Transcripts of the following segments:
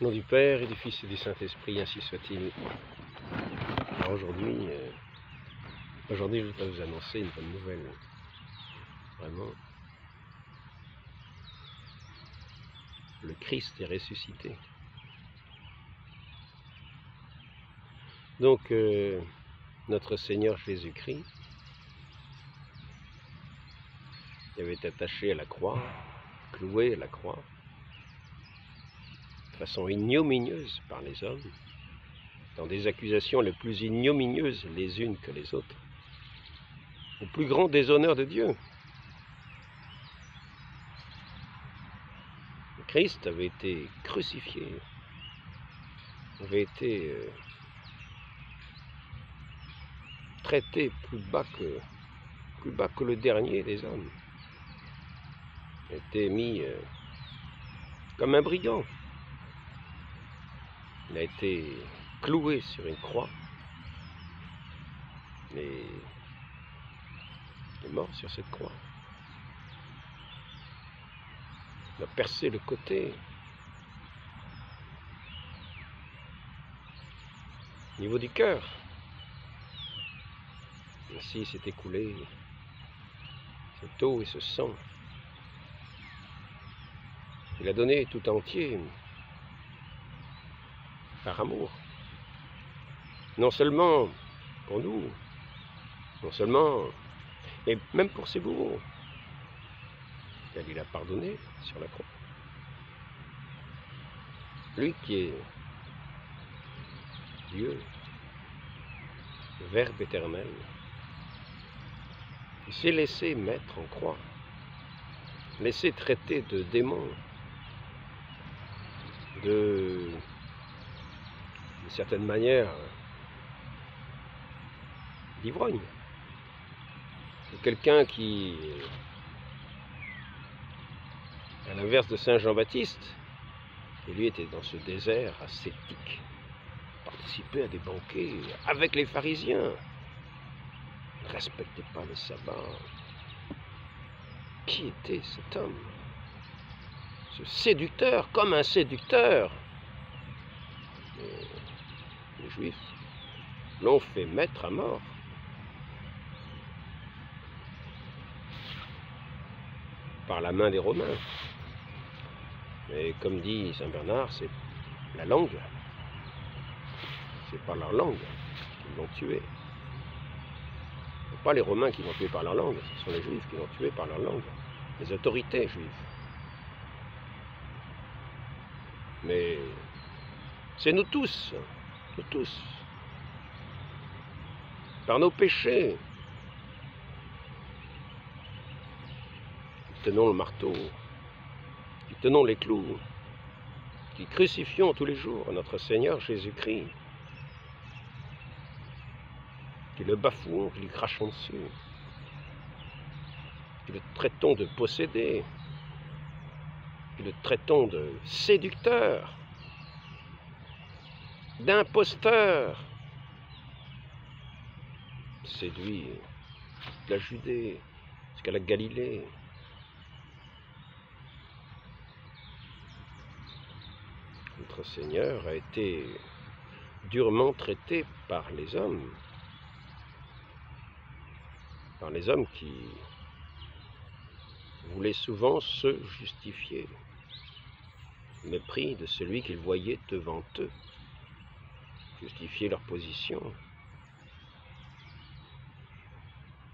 Au nom du Père et du Fils et du Saint-Esprit, ainsi soit-il. Alors aujourd'hui, je voudrais vous annoncer une bonne nouvelle. Vraiment, le Christ est ressuscité. Donc, notre Seigneur Jésus-Christ, qui avait été attaché à la croix, cloué à la croix, de façon ignominieuse par les hommes, dans des accusations les plus ignominieuses les unes que les autres, au plus grand déshonneur de Dieu. Le Christ avait été crucifié, avait été traité plus bas que le dernier des hommes. Il a été mis comme un brigand. Il a été cloué sur une croix. Et il est mort sur cette croix. Il a percé le côté. Au niveau du cœur. Ainsi s'est écoulé cette eau et ce sang. Il a donné tout entier par amour. Non seulement pour nous, non seulement, mais même pour ses bourreaux. Il a pardonné sur la croix. Lui qui est Dieu, le Verbe éternel, il s'est laissé mettre en croix, laissé traiter de démon, d'une certaine manière, d'ivrogne, de quelqu'un qui, à l'inverse de Saint Jean-Baptiste, qui lui était dans ce désert ascétique, participait à des banquets avec les pharisiens, ne respectait pas le sabbat. Qui était cet homme? Ce séducteur, comme un séducteur. Les Juifs l'ont fait mettre à mort. Par la main des Romains. Mais comme dit Saint Bernard, c'est la langue. C'est par leur langue qu'ils l'ont tué. Ce ne sont pas les Romains qui l'ont tué par leur langue, ce sont les Juifs qui l'ont tué par leur langue. Les autorités juives. Mais c'est nous tous, par nos péchés, qui tenons le marteau, qui tenons les clous, qui crucifions tous les jours notre Seigneur Jésus-Christ, qui le bafouons, qui lui crachons dessus, qui le traitons de possédé, qui le traitons de séducteur, d'imposteur, séduit de la Judée jusqu'à la Galilée. Notre Seigneur a été durement traité par les hommes qui voulaient souvent se justifier, au mépris de celui qu'ils voyaient devant eux, justifier leur position,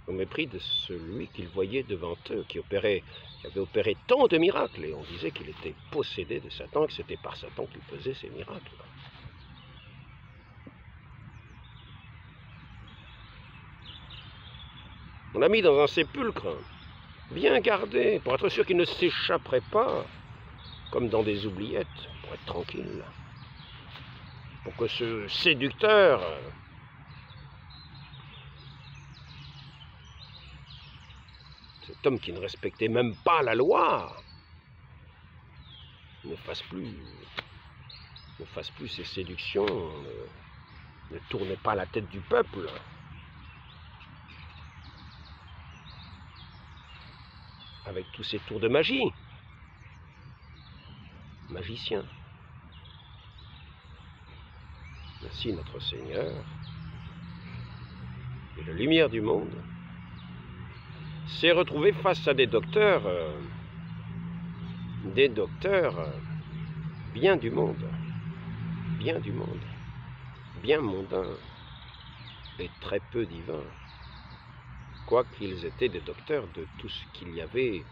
au mépris de celui qu'ils voyaient devant eux, qui avait opéré tant de miracles, et on disait qu'il était possédé de Satan, que c'était par Satan qu'il faisait ces miracles. On l'a mis dans un sépulcre, bien gardé, pour être sûr qu'il ne s'échapperait pas, comme dans des oubliettes, pour être tranquille. Pour que ce séducteur, cet homme qui ne respectait même pas la loi, ne fasse plus ses séductions, ne tournait pas la tête du peuple. Avec tous ces tours de magie. Magicien. Ainsi notre Seigneur et la lumière du monde s'est retrouvé face à des docteurs bien du monde, bien mondains et très peu divins, quoiqu'ils étaient des docteurs de tout ce qu'il y avait,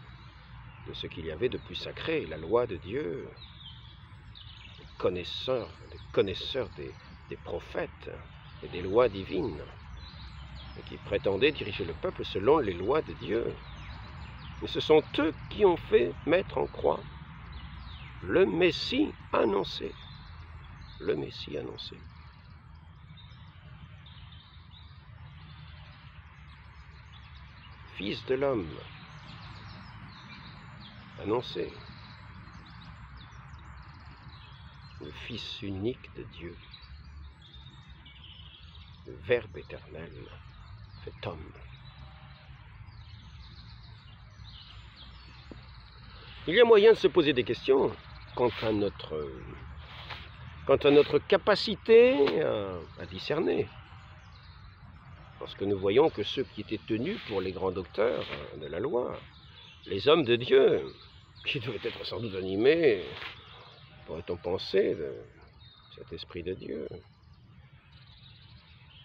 de plus sacré, la loi de Dieu, des connaisseurs des prophètes et des lois divines, et qui prétendaient diriger le peuple selon les lois de Dieu. Mais ce sont eux qui ont fait mettre en croix le Messie annoncé. Le Messie annoncé. Fils de l'homme annoncé. Le Fils unique de Dieu. Le Verbe éternel fait homme. Il y a moyen de se poser des questions quant à notre capacité à discerner. Parce que nous voyons que ceux qui étaient tenus pour les grands docteurs de la loi, les hommes de Dieu, qui devaient être sans doute animés, pourrait-on penser, de cet Esprit de Dieu.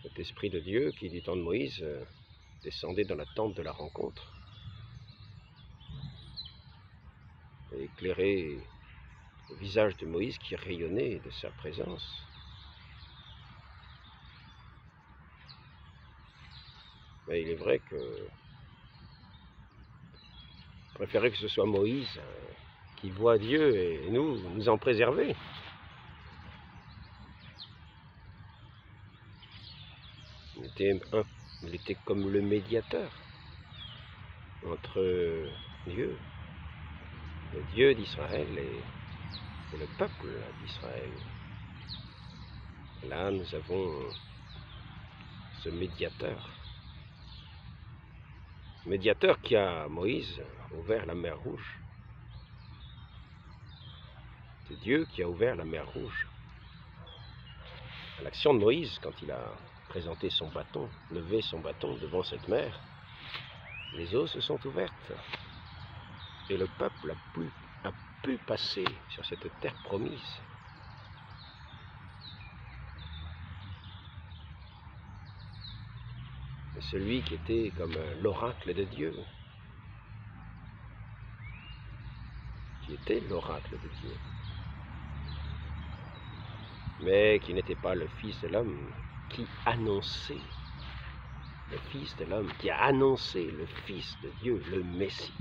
Cet Esprit de Dieu qui, du temps de Moïse, descendait dans la tente de la rencontre et éclairait le visage de Moïse qui rayonnait de sa présence. Mais il est vrai que je préférais que ce soit Moïse qui voit Dieu et nous en préserver. Il était comme le médiateur entre Dieu, le Dieu d'Israël et le peuple d'Israël. Là, nous avons ce médiateur qui a, Moïse, ouvert la mer Rouge. C'est Dieu qui a ouvert la mer Rouge. À l'action de Moïse, quand il a présenté son bâton, levé son bâton devant cette mer, les eaux se sont ouvertes. Et le peuple a pu passer sur cette terre promise. Et celui qui était comme l'oracle de Dieu, qui était l'oracle de Dieu, mais qui n'était pas le Fils de l'homme, qui annonçait le Fils de l'homme, qui a annoncé le Fils de Dieu, le Messie.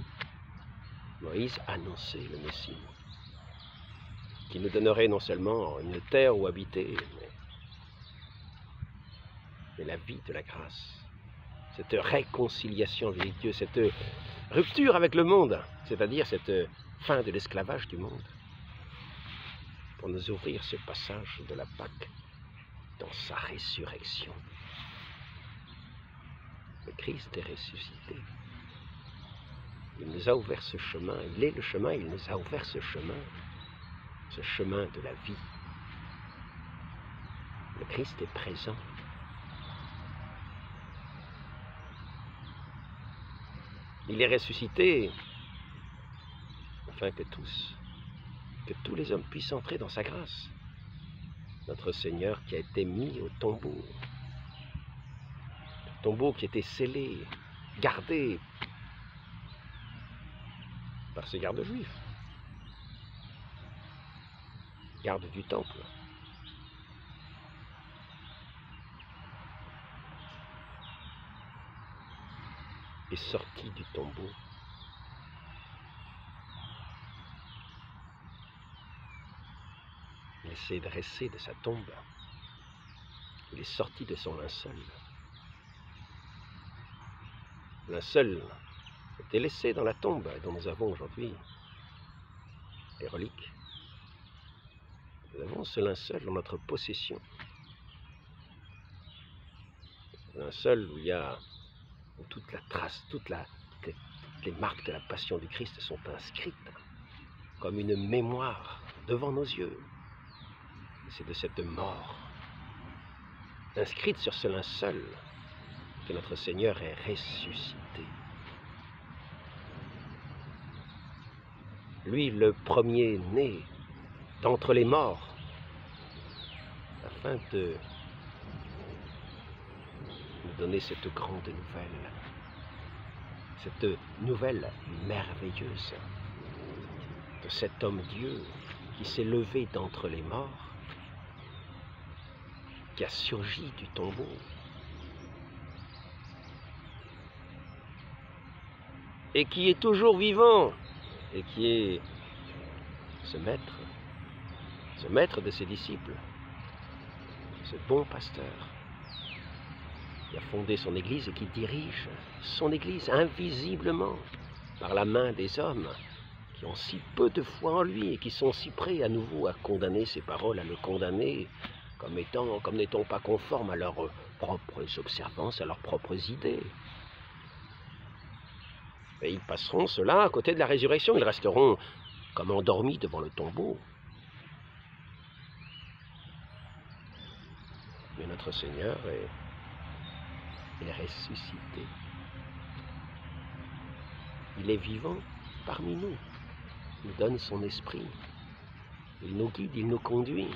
Moïse annonçait le Messie, qui nous donnerait non seulement une terre où habiter, mais la vie de la grâce, cette réconciliation avec Dieu, cette rupture avec le monde, c'est-à-dire cette fin de l'esclavage du monde, pour nous ouvrir ce passage de la Pâque dans sa résurrection. Le Christ est ressuscité. Il nous a ouvert ce chemin, il est le chemin, il nous a ouvert ce chemin de la vie. Le Christ est présent. Il est ressuscité afin que tous les hommes puissent entrer dans sa grâce. Notre Seigneur qui a été mis au tombeau qui était scellé, gardé par ses gardes juifs, gardes du temple. Est sorti du tombeau. Il s'est dressé de sa tombe. Il est sorti de son linceul. Le linceul était laissé dans la tombe dont nous avons aujourd'hui les reliques. Nous avons ce linceul dans notre possession. Un linceul où toute la trace, toutes les marques de la passion du Christ sont inscrites comme une mémoire devant nos yeux. C'est de cette mort inscrite sur ce linceul, que notre Seigneur est ressuscité. Lui, le premier-né d'entre les morts, afin de nous donner cette grande nouvelle merveilleuse de cet homme-dieu qui s'est levé d'entre les morts, qui a surgi du tombeau, et qui est toujours vivant, et qui est ce maître de ses disciples, ce bon pasteur, qui a fondé son Église et qui dirige son Église invisiblement par la main des hommes qui ont si peu de foi en lui et qui sont si prêts à nouveau à condamner ses paroles, à le condamner comme n'étant pas conformes à leurs propres observances, à leurs propres idées. Et ils passeront cela à côté de la résurrection, ils resteront comme endormis devant le tombeau. Mais notre Seigneur est ressuscité. Il est vivant parmi nous. Il nous donne son esprit. Il nous guide, il nous conduit.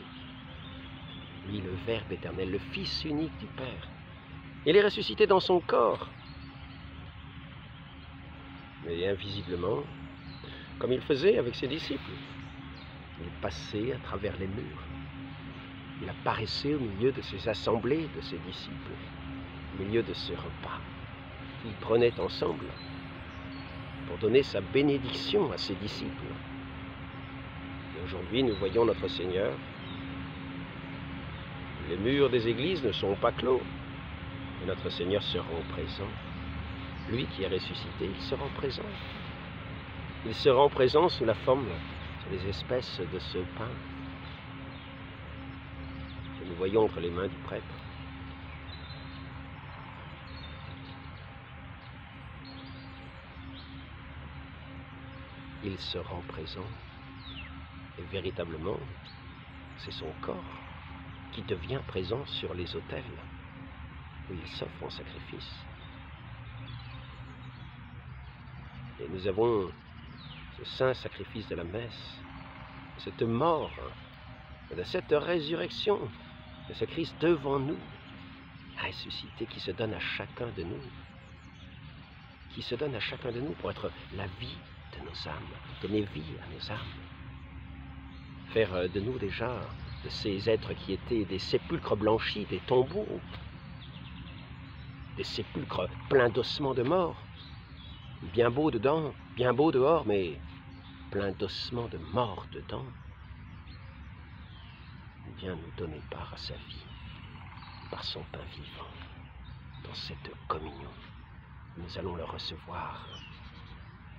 Lui, le Verbe éternel, le Fils unique du Père. Il est ressuscité dans son corps. Mais invisiblement, comme il faisait avec ses disciples. Il passait à travers les murs. Il apparaissait au milieu de ses assemblées, de ses disciples, au milieu de ce repas qu'ils prenaient ensemble pour donner sa bénédiction à ses disciples. Et aujourd'hui, nous voyons notre Seigneur. Les murs des églises ne sont pas clos, et notre Seigneur se rend présent. Lui qui est ressuscité, il se rend présent. Il se rend présent sous la forme, sous les espèces de ce pain que nous voyons entre les mains du prêtre. Il se rend présent, et véritablement, c'est son corps qui devient présent sur les autels où il s'offre en sacrifice. Et nous avons ce saint sacrifice de la messe, cette mort, de cette résurrection, de ce Christ devant nous, ressuscité, qui se donne à chacun de nous, pour être la vie de nos âmes, donner vie à nos âmes, faire de nous déjà, de ces êtres qui étaient des sépulcres blanchis, des tombeaux, des sépulcres pleins d'ossements de mort, bien beaux dedans, bien beaux dehors, mais plein d'ossements de mort dedans, bien nous donner part à sa vie, par son pain vivant, dans cette communion. Nous allons le recevoir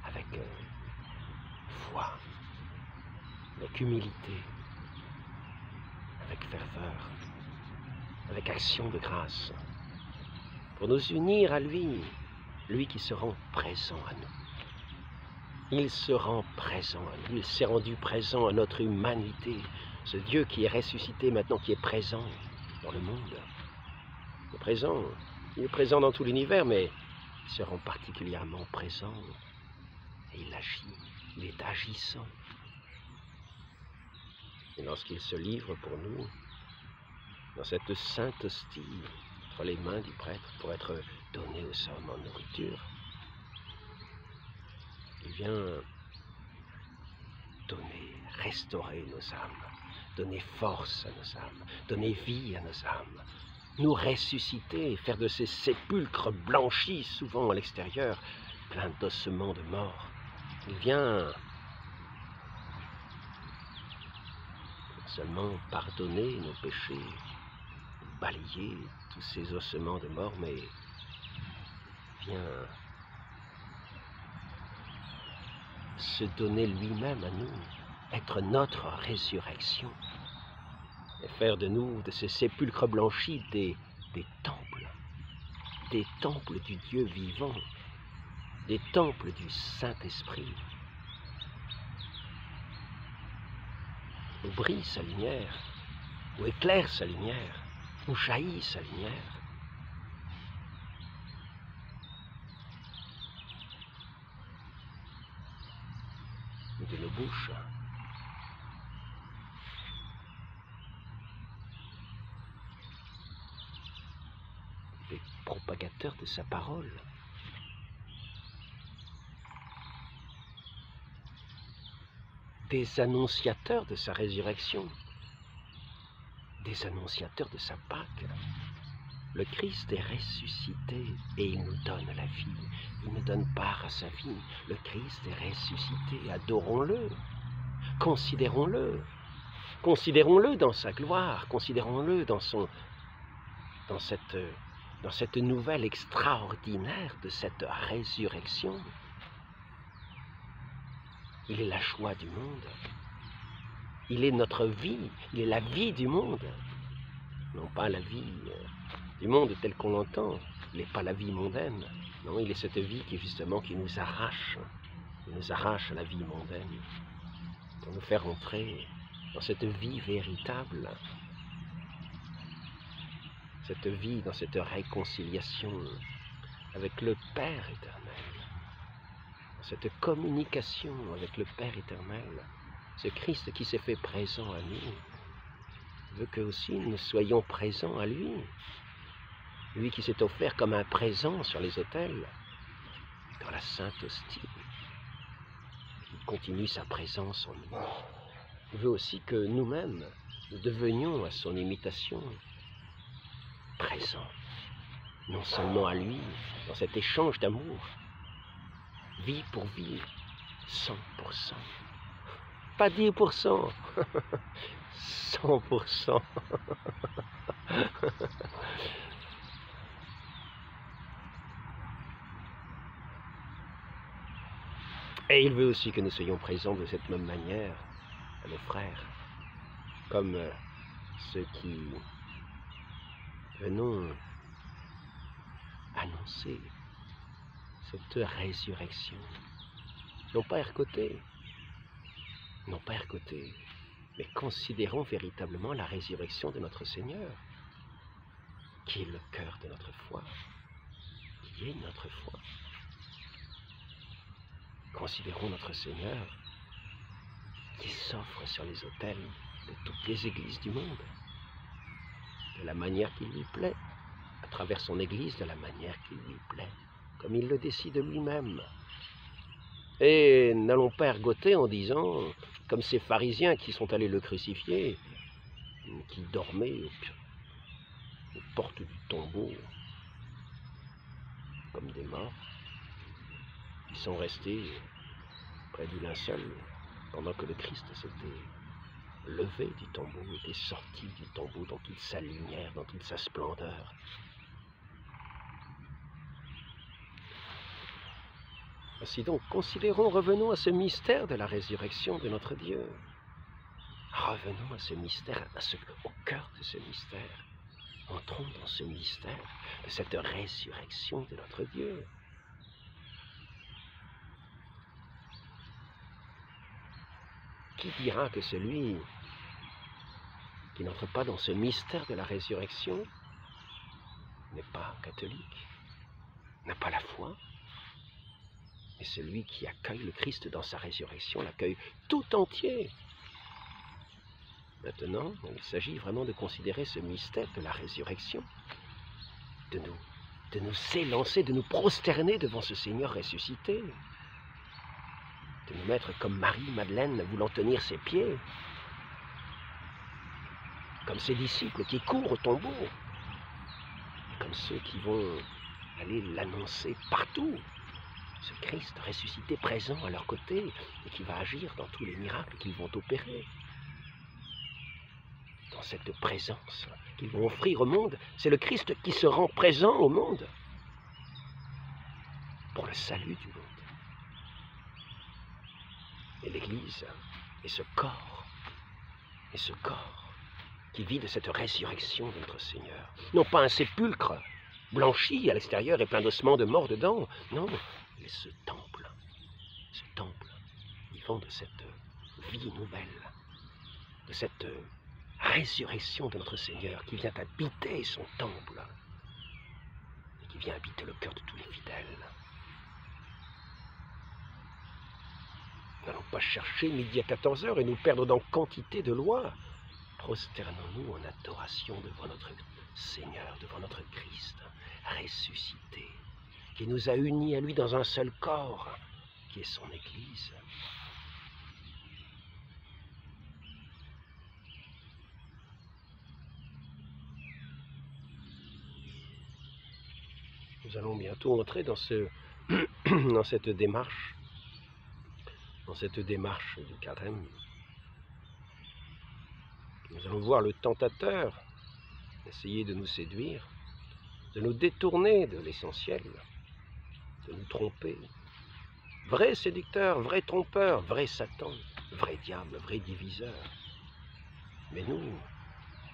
avec foi, avec humilité, avec ferveur, avec action de grâce, pour nous unir à lui, lui qui se rend présent à nous. Il se rend présent à nous, il s'est rendu présent à notre humanité, ce Dieu qui est ressuscité maintenant, qui est présent dans le monde. Il est présent dans tout l'univers, mais il se rend particulièrement présent et il agit, il est agissant. Et lorsqu'il se livre pour nous, dans cette sainte hostie, entre les mains du prêtre, pour être donné aux hommes en nourriture, il vient donner, restaurer nos âmes, donner force à nos âmes, donner vie à nos âmes, nous ressusciter, faire de ces sépulcres blanchis, souvent à l'extérieur, pleins d'ossements de mort. Il vient seulement pardonner nos péchés, balayer tous ces ossements de mort, mais vient se donner lui-même à nous, être notre résurrection, et faire de nous, de ces sépulcres blanchis, des temples du Dieu vivant, des temples du Saint-Esprit, où brille sa lumière, où éclaire sa lumière, où jaillit sa lumière. De nos bouches. Des propagateurs de sa parole. Des annonciateurs de sa résurrection. Des annonciateurs de sa Pâque. Le Christ est ressuscité et il nous donne la vie. Il nous donne part à sa vie. Le Christ est ressuscité. Adorons-le. Considérons-le. Considérons-le dans sa gloire. Considérons-le dans cette nouvelle extraordinaire de cette résurrection. Il est la joie du monde. Il est notre vie. Il est la vie du monde. Non pas la vie du monde tel qu'on l'entend. Il n'est pas la vie mondaine. Non, il est cette vie qui justement qui nous arrache. Qui nous arrache à la vie mondaine. Pour nous faire entrer dans cette vie véritable. Cette vie, dans cette réconciliation avec le Père éternel. Dans cette communication avec le Père éternel. Ce Christ qui s'est fait présent à nous. Veut que aussi nous soyons présents à lui. Lui qui s'est offert comme un présent sur les autels, dans la Sainte Hostie. Il continue sa présence en nous. Il veut aussi que nous-mêmes, nous devenions à son imitation présents. Non seulement à lui, dans cet échange d'amour, vie pour vie, 100%. Pas 10%, 100%. Et il veut aussi que nous soyons présents de cette même manière à nos frères, comme ceux qui venons annoncer cette résurrection. Non pas ergoter, non pas ergoter, mais considérons véritablement la résurrection de notre Seigneur, qui est le cœur de notre foi, qui est notre foi. Considérons notre Seigneur qui s'offre sur les autels de toutes les églises du monde, de la manière qui lui plaît, à travers son Église, de la manière qui lui plaît, comme il le décide lui-même. Et n'allons pas ergoter en disant, comme ces pharisiens qui sont allés le crucifier, qui dormaient aux portes du tombeau, comme des morts, ils sont restés près du linceul pendant que le Christ s'était levé du tombeau, était sorti du tombeau dans toute sa lumière, dans toute sa splendeur. Ainsi donc, considérons, revenons à ce mystère de la résurrection de notre Dieu. Revenons à ce mystère, au cœur de ce mystère. Entrons dans ce mystère de cette résurrection de notre Dieu. Qui dira que celui qui n'entre pas dans ce mystère de la résurrection n'est pas catholique, n'a pas la foi? Et celui qui accueille le Christ dans sa résurrection l'accueille tout entier. Maintenant, il s'agit vraiment de considérer ce mystère de la résurrection, de nous élancer, de nous prosterner devant ce Seigneur ressuscité, de nous mettre comme Marie-Madeleine voulant tenir ses pieds, comme ses disciples qui courent au tombeau, comme ceux qui vont aller l'annoncer partout. Ce Christ ressuscité présent à leur côté et qui va agir dans tous les miracles qu'ils vont opérer. Dans cette présence qu'ils vont offrir au monde, c'est le Christ qui se rend présent au monde pour le salut du monde. Et l'Église est ce corps qui vit de cette résurrection de notre Seigneur. Non pas un sépulcre blanchi à l'extérieur et plein d'ossements de morts dedans, non, mais ce temple vivant de cette vie nouvelle, de cette résurrection de notre Seigneur qui vient habiter son temple et qui vient habiter le cœur de tous les fidèles. Nous n'allons pas chercher midi à 14 heures et nous perdre dans quantité de lois. Prosternons-nous en adoration devant notre Seigneur, devant notre Christ ressuscité, qui nous a unis à lui dans un seul corps, qui est son Église. Nous allons bientôt entrer dans cette démarche du carême. Nous allons voir le tentateur essayer de nous séduire, de nous détourner de l'essentiel, de nous tromper. Vrai séducteur, vrai trompeur, vrai Satan, vrai diable, vrai diviseur. Mais nous,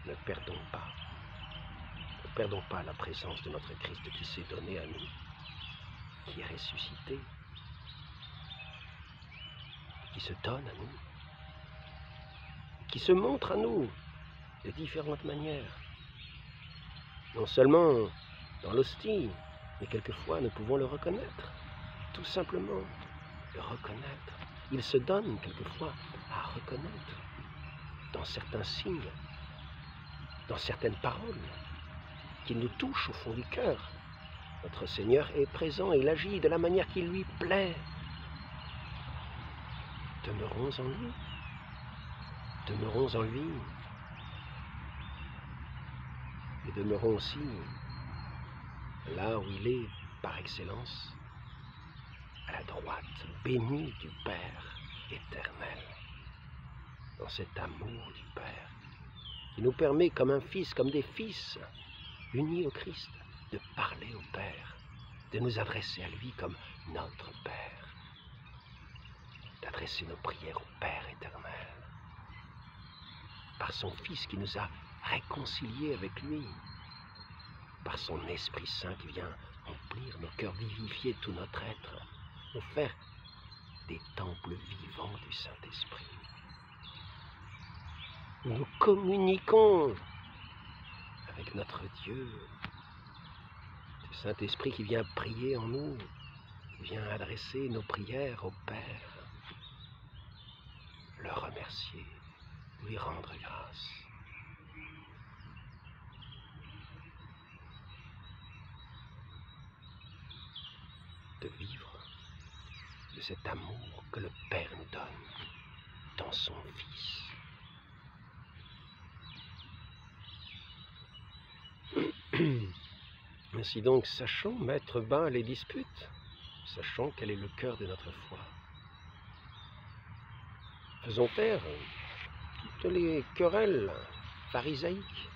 ne perdons pas la présence de notre Christ qui s'est donné à nous, qui est ressuscité, qui se donne à nous, qui se montre à nous de différentes manières. Non seulement dans l'hostie, mais quelquefois nous pouvons le reconnaître, tout simplement le reconnaître. Il se donne quelquefois à reconnaître dans certains signes, dans certaines paroles qui nous touchent au fond du cœur. Notre Seigneur est présent et il agit de la manière qui lui plaît. Demeurons en lui. Demeurons en lui. Et demeurons aussi là où il est par excellence, à la droite, béni du Père éternel, dans cet amour du Père, qui nous permet comme un fils, comme des fils, unis au Christ, de parler au Père, de nous adresser à lui comme notre Père, d'adresser nos prières au Père éternel, par son Fils qui nous a réconciliés avec lui, par son Esprit Saint qui vient remplir nos cœurs, vivifier tout notre être, nous faire des temples vivants du Saint-Esprit. Nous communiquons avec notre Dieu, le Saint-Esprit qui vient prier en nous, qui vient adresser nos prières au Père, le remercier, lui rendre grâce. De vivre de cet amour que le Père nous donne dans son Fils. Ainsi donc, sachons mettre bas les disputes, sachons quel est le cœur de notre foi. Faisons taire toutes les querelles pharisaïques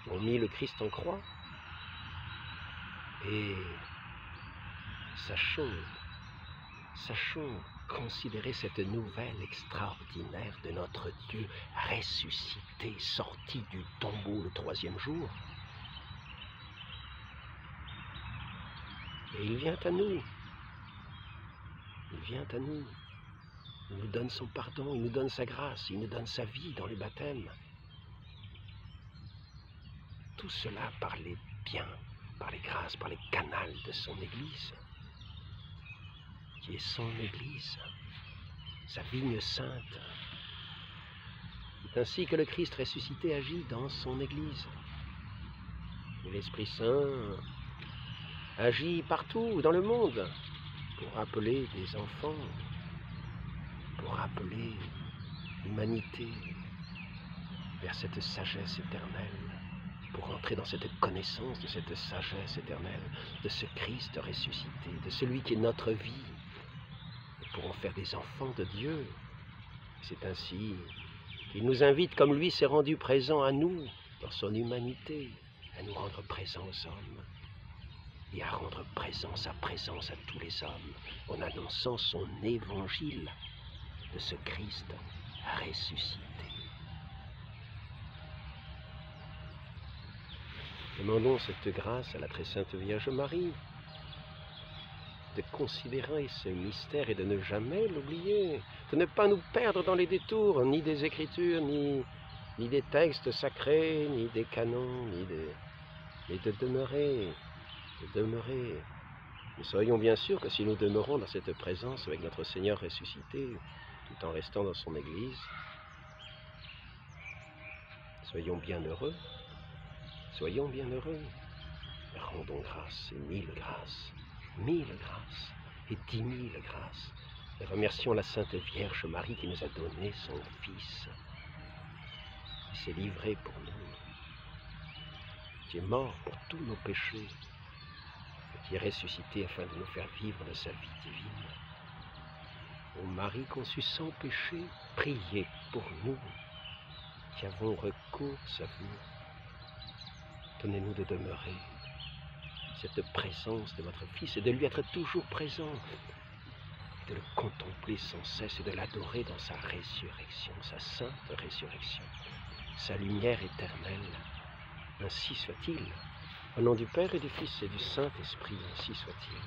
qui ont mis le Christ en croix et sachons considérer cette nouvelle extraordinaire de notre Dieu ressuscité, sorti du tombeau le 3e jour. Et il vient à nous. Il vient à nous. Il nous donne son pardon, il nous donne sa grâce, il nous donne sa vie dans le baptême. Tout cela par les biens, par les grâces, par les canaux de son Église, qui est son Église, sa vigne sainte. C'est ainsi que le Christ ressuscité agit dans son Église. Et l'Esprit Saint agit partout dans le monde pour appeler des enfants, pour appeler l'humanité vers cette sagesse éternelle, pour entrer dans cette connaissance de cette sagesse éternelle, de ce Christ ressuscité, de celui qui est notre vie, et pour en faire des enfants de Dieu. C'est ainsi qu'il nous invite, comme lui s'est rendu présent à nous, dans son humanité, à nous rendre présents aux hommes, et à rendre sa présence à tous les hommes, en annonçant son évangile de ce Christ ressuscité. Demandons cette grâce à la très sainte Vierge Marie, de considérer ce mystère et de ne jamais l'oublier, de ne pas nous perdre dans les détours, ni des Écritures, ni des textes sacrés, ni des canons, mais de demeurer, Nous soyons bien sûrs que si nous demeurons dans cette présence avec notre Seigneur ressuscité, tout en restant dans son Église, soyons bien heureux, rendons grâce et mille grâces et 10 000 grâces. Et remercions la Sainte Vierge Marie qui nous a donné son Fils, qui s'est livré pour nous, qui est mort pour tous nos péchés, et qui est ressuscité afin de nous faire vivre de sa vie divine. Ô Marie conçue sans péché, priez pour nous qui avons recours à vous. Donnez-nous de demeurer cette présence de votre Fils et de lui être toujours présent, de le contempler sans cesse et de l'adorer dans sa résurrection, sa sainte résurrection, sa lumière éternelle. Ainsi soit-il. Au nom du Père et du Fils et du Saint-Esprit, ainsi soit-il.